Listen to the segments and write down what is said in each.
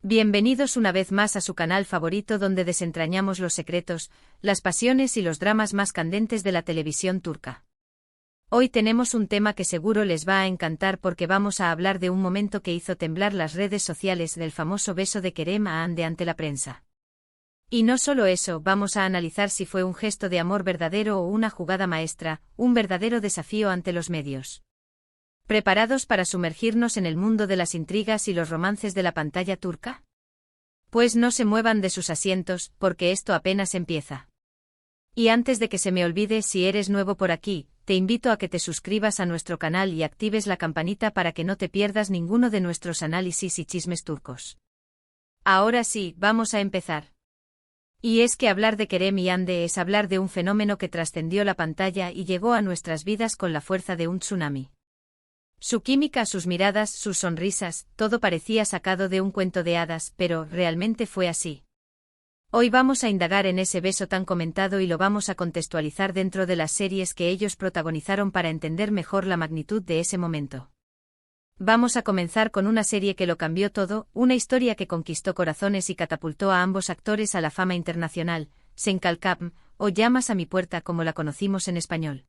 Bienvenidos una vez más a su canal favorito donde desentrañamos los secretos, las pasiones y los dramas más candentes de la televisión turca. Hoy tenemos un tema que seguro les va a encantar porque vamos a hablar de un momento que hizo temblar las redes sociales del famoso beso de Kerem a Hande ante la prensa. Y no solo eso, vamos a analizar si fue un gesto de amor verdadero o una jugada maestra, un verdadero desafío ante los medios. ¿Preparados para sumergirnos en el mundo de las intrigas y los romances de la pantalla turca? Pues no se muevan de sus asientos, porque esto apenas empieza. Y antes de que se me olvide, si eres nuevo por aquí, te invito a que te suscribas a nuestro canal y actives la campanita para que no te pierdas ninguno de nuestros análisis y chismes turcos. Ahora sí, vamos a empezar. Y es que hablar de Kerem y Hande es hablar de un fenómeno que trascendió la pantalla y llegó a nuestras vidas con la fuerza de un tsunami. Su química, sus miradas, sus sonrisas, todo parecía sacado de un cuento de hadas, pero realmente fue así. Hoy vamos a indagar en ese beso tan comentado y lo vamos a contextualizar dentro de las series que ellos protagonizaron para entender mejor la magnitud de ese momento. Vamos a comenzar con una serie que lo cambió todo, una historia que conquistó corazones y catapultó a ambos actores a la fama internacional, Sen Kalkam, o Llamas a mi puerta como la conocimos en español.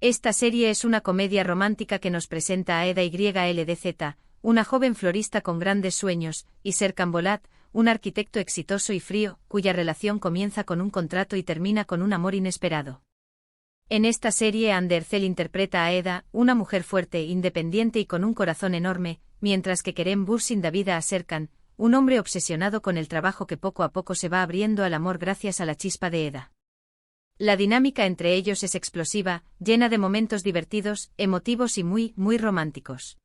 Esta serie es una comedia romántica que nos presenta a Eda YLDZ, una joven florista con grandes sueños, y Serkan Bolat, un arquitecto exitoso y frío, cuya relación comienza con un contrato y termina con un amor inesperado. En esta serie Hande Erçel interpreta a Eda, una mujer fuerte, independiente y con un corazón enorme, mientras que Kerem Bürsin da vida a Serkan, un hombre obsesionado con el trabajo que poco a poco se va abriendo al amor gracias a la chispa de Eda. La dinámica entre ellos es explosiva, llena de momentos divertidos, emotivos y muy románticos.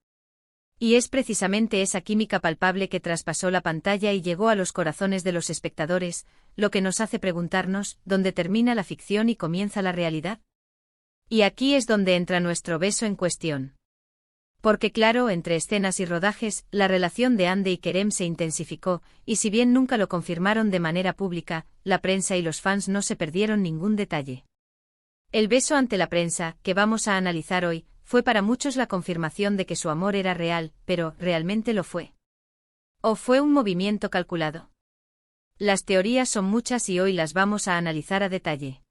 Y es precisamente esa química palpable que traspasó la pantalla y llegó a los corazones de los espectadores, lo que nos hace preguntarnos, ¿dónde termina la ficción y comienza la realidad? Y aquí es donde entra nuestro beso en cuestión. Porque claro, entre escenas y rodajes, la relación de Hande y Kerem se intensificó, y si bien nunca lo confirmaron de manera pública, la prensa y los fans no se perdieron ningún detalle. El beso ante la prensa, que vamos a analizar hoy, fue para muchos la confirmación de que su amor era real, pero ¿realmente lo fue? ¿O fue un movimiento calculado? Las teorías son muchas y hoy las vamos a analizar a detalle.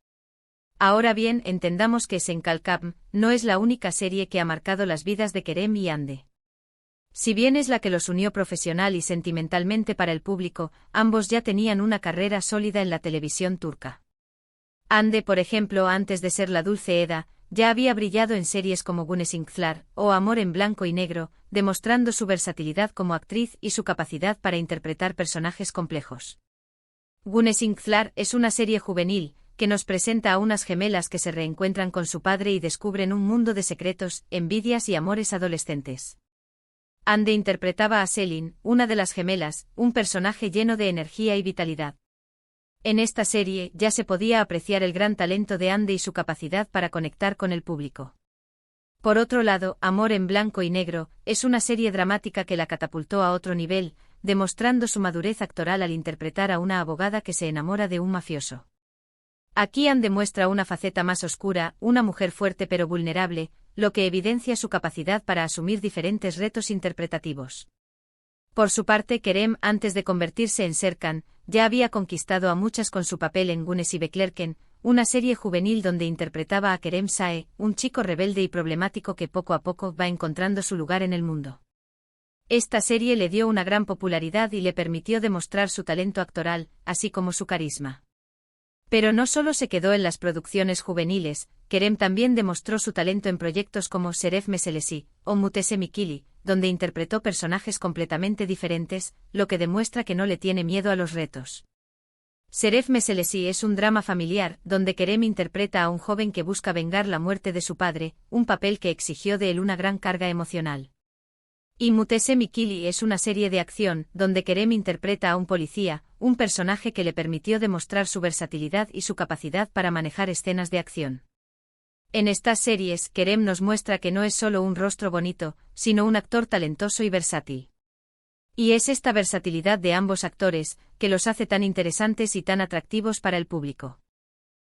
Ahora bien, entendamos que Sen Kalkam no es la única serie que ha marcado las vidas de Kerem y Hande. Si bien es la que los unió profesional y sentimentalmente para el público, ambos ya tenían una carrera sólida en la televisión turca. Hande, por ejemplo, antes de ser la dulce Eda, ya había brillado en series como Güneş İnkler o Amor en blanco y negro, demostrando su versatilidad como actriz y su capacidad para interpretar personajes complejos. Güneş İnkler es una serie juvenil, que nos presenta a unas gemelas que se reencuentran con su padre y descubren un mundo de secretos, envidias y amores adolescentes. Hande interpretaba a Selin, una de las gemelas, un personaje lleno de energía y vitalidad. En esta serie ya se podía apreciar el gran talento de Hande y su capacidad para conectar con el público. Por otro lado, Amor en blanco y negro es una serie dramática que la catapultó a otro nivel, demostrando su madurez actoral al interpretar a una abogada que se enamora de un mafioso. Aquí Hande muestra una faceta más oscura, una mujer fuerte pero vulnerable, lo que evidencia su capacidad para asumir diferentes retos interpretativos. Por su parte, Kerem, antes de convertirse en Serkan, ya había conquistado a muchas con su papel en Güneş Beklerken, una serie juvenil donde interpretaba a Kerem Sae, un chico rebelde y problemático que poco a poco va encontrando su lugar en el mundo. Esta serie le dio una gran popularidad y le permitió demostrar su talento actoral, así como su carisma. Pero no solo se quedó en las producciones juveniles, Kerem también demostró su talento en proyectos como Şeref Meselesi o Mutesi Mikili, donde interpretó personajes completamente diferentes, lo que demuestra que no le tiene miedo a los retos. Şeref Meselesi es un drama familiar, donde Kerem interpreta a un joven que busca vengar la muerte de su padre, un papel que exigió de él una gran carga emocional. Y Mutesi Mikili es una serie de acción, donde Kerem interpreta a un policía, un personaje que le permitió demostrar su versatilidad y su capacidad para manejar escenas de acción. En estas series, Kerem nos muestra que no es solo un rostro bonito, sino un actor talentoso y versátil. Y es esta versatilidad de ambos actores, que los hace tan interesantes y tan atractivos para el público.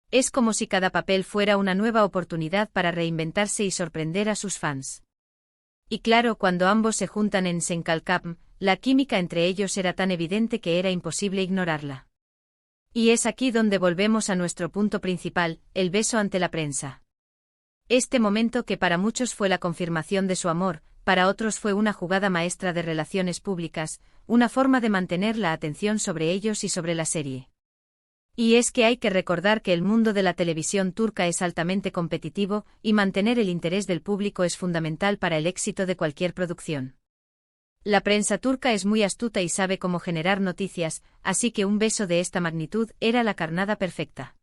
Es como si cada papel fuera una nueva oportunidad para reinventarse y sorprender a sus fans. Y claro, cuando ambos se juntan en Sen Kalkam, la química entre ellos era tan evidente que era imposible ignorarla. Y es aquí donde volvemos a nuestro punto principal, el beso ante la prensa. Este momento que para muchos fue la confirmación de su amor, para otros fue una jugada maestra de relaciones públicas, una forma de mantener la atención sobre ellos y sobre la serie. Y es que hay que recordar que el mundo de la televisión turca es altamente competitivo, y mantener el interés del público es fundamental para el éxito de cualquier producción. La prensa turca es muy astuta y sabe cómo generar noticias, así que un beso de esta magnitud era la carnada perfecta.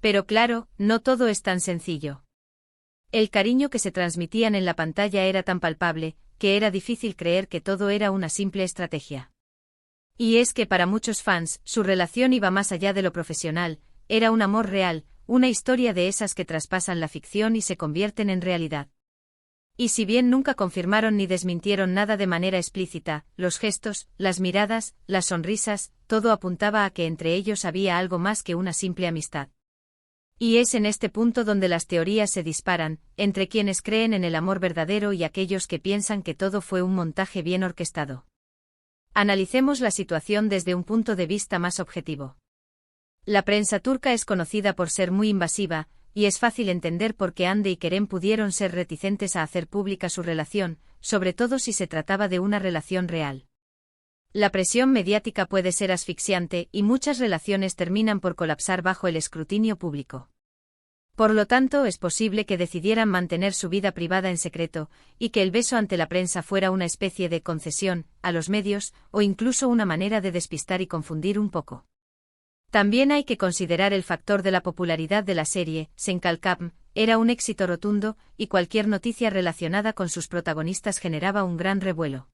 Pero claro, no todo es tan sencillo. El cariño que se transmitían en la pantalla era tan palpable, que era difícil creer que todo era una simple estrategia. Y es que para muchos fans, su relación iba más allá de lo profesional, era un amor real, una historia de esas que traspasan la ficción y se convierten en realidad. Y si bien nunca confirmaron ni desmintieron nada de manera explícita, los gestos, las miradas, las sonrisas, todo apuntaba a que entre ellos había algo más que una simple amistad. Y es en este punto donde las teorías se disparan, entre quienes creen en el amor verdadero y aquellos que piensan que todo fue un montaje bien orquestado. Analicemos la situación desde un punto de vista más objetivo. La prensa turca es conocida por ser muy invasiva, y es fácil entender por qué Hande y Kerem pudieron ser reticentes a hacer pública su relación, sobre todo si se trataba de una relación real. La presión mediática puede ser asfixiante y muchas relaciones terminan por colapsar bajo el escrutinio público. Por lo tanto, es posible que decidieran mantener su vida privada en secreto, y que el beso ante la prensa fuera una especie de concesión a los medios, o incluso una manera de despistar y confundir un poco. También hay que considerar el factor de la popularidad de la serie. Senkalkam era un éxito rotundo, y cualquier noticia relacionada con sus protagonistas generaba un gran revuelo.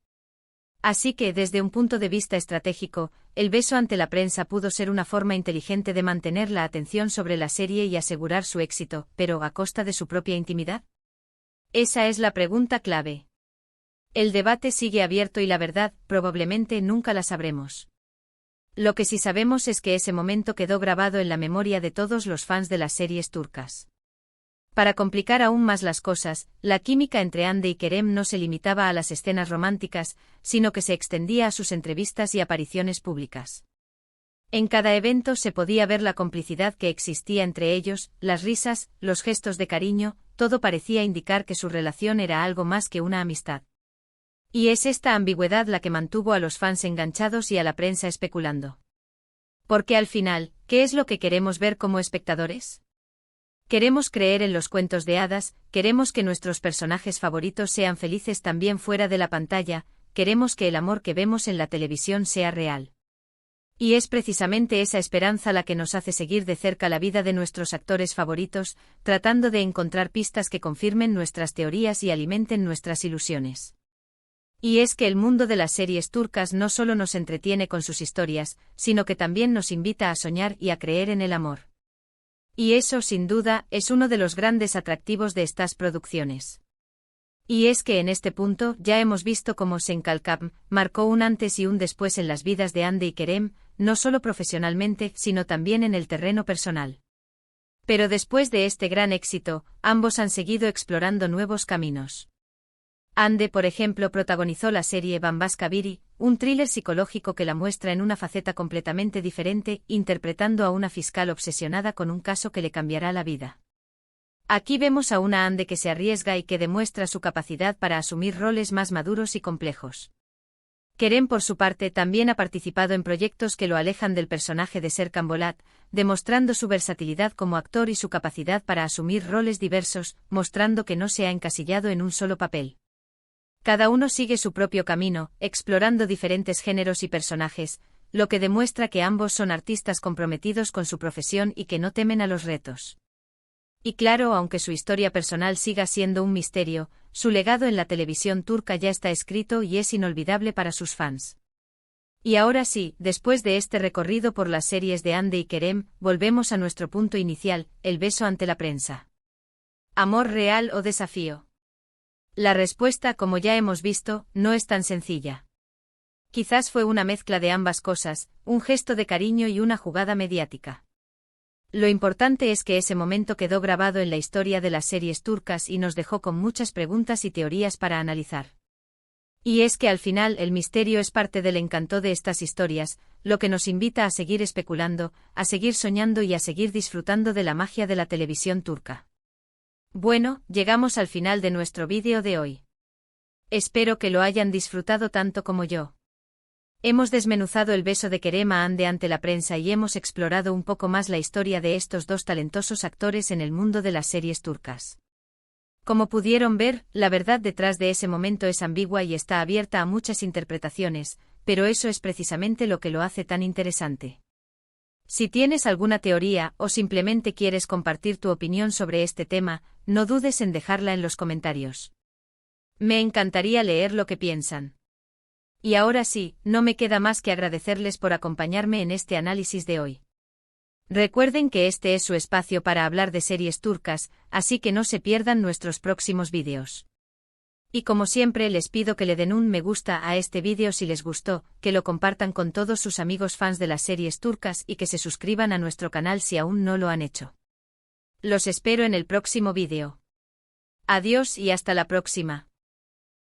Así que, desde un punto de vista estratégico, el beso ante la prensa pudo ser una forma inteligente de mantener la atención sobre la serie y asegurar su éxito, pero ¿a costa de su propia intimidad? Esa es la pregunta clave. El debate sigue abierto y la verdad, probablemente nunca la sabremos. Lo que sí sabemos es que ese momento quedó grabado en la memoria de todos los fans de las series turcas. Para complicar aún más las cosas, la química entre Hande y Kerem no se limitaba a las escenas románticas, sino que se extendía a sus entrevistas y apariciones públicas. En cada evento se podía ver la complicidad que existía entre ellos, las risas, los gestos de cariño, todo parecía indicar que su relación era algo más que una amistad. Y es esta ambigüedad la que mantuvo a los fans enganchados y a la prensa especulando. Porque al final, ¿qué es lo que queremos ver como espectadores? Queremos creer en los cuentos de hadas, queremos que nuestros personajes favoritos sean felices también fuera de la pantalla, queremos que el amor que vemos en la televisión sea real. Y es precisamente esa esperanza la que nos hace seguir de cerca la vida de nuestros actores favoritos, tratando de encontrar pistas que confirmen nuestras teorías y alimenten nuestras ilusiones. Y es que el mundo de las series turcas no solo nos entretiene con sus historias, sino que también nos invita a soñar y a creer en el amor. Y eso, sin duda, es uno de los grandes atractivos de estas producciones. Y es que en este punto ya hemos visto cómo Senkalkam marcó un antes y un después en las vidas de Hande y Kerem, no solo profesionalmente, sino también en el terreno personal. Pero después de este gran éxito, ambos han seguido explorando nuevos caminos. Hande, por ejemplo, protagonizó la serie Bambaşka Biri, un thriller psicológico que la muestra en una faceta completamente diferente, interpretando a una fiscal obsesionada con un caso que le cambiará la vida. Aquí vemos a una Hande que se arriesga y que demuestra su capacidad para asumir roles más maduros y complejos. Kerem, por su parte, también ha participado en proyectos que lo alejan del personaje de Serkan Bolat, demostrando su versatilidad como actor y su capacidad para asumir roles diversos, mostrando que no se ha encasillado en un solo papel. Cada uno sigue su propio camino, explorando diferentes géneros y personajes, lo que demuestra que ambos son artistas comprometidos con su profesión y que no temen a los retos. Y claro, aunque su historia personal siga siendo un misterio, su legado en la televisión turca ya está escrito y es inolvidable para sus fans. Y ahora sí, después de este recorrido por las series de Hande y Kerem, volvemos a nuestro punto inicial, el beso ante la prensa. ¿Amor real o desafío? La respuesta, como ya hemos visto, no es tan sencilla. Quizás fue una mezcla de ambas cosas, un gesto de cariño y una jugada mediática. Lo importante es que ese momento quedó grabado en la historia de las series turcas y nos dejó con muchas preguntas y teorías para analizar. Y es que al final el misterio es parte del encanto de estas historias, lo que nos invita a seguir especulando, a seguir soñando y a seguir disfrutando de la magia de la televisión turca. Bueno, llegamos al final de nuestro vídeo de hoy. Espero que lo hayan disfrutado tanto como yo. Hemos desmenuzado el beso de Kerem Ande ante la prensa y hemos explorado un poco más la historia de estos dos talentosos actores en el mundo de las series turcas. Como pudieron ver, la verdad detrás de ese momento es ambigua y está abierta a muchas interpretaciones, pero eso es precisamente lo que lo hace tan interesante. Si tienes alguna teoría o simplemente quieres compartir tu opinión sobre este tema, no dudes en dejarla en los comentarios. Me encantaría leer lo que piensan. Y ahora sí, no me queda más que agradecerles por acompañarme en este análisis de hoy. Recuerden que este es su espacio para hablar de series turcas, así que no se pierdan nuestros próximos vídeos. Y como siempre les pido que le den un me gusta a este vídeo si les gustó, que lo compartan con todos sus amigos fans de las series turcas y que se suscriban a nuestro canal si aún no lo han hecho. Los espero en el próximo vídeo. Adiós y hasta la próxima.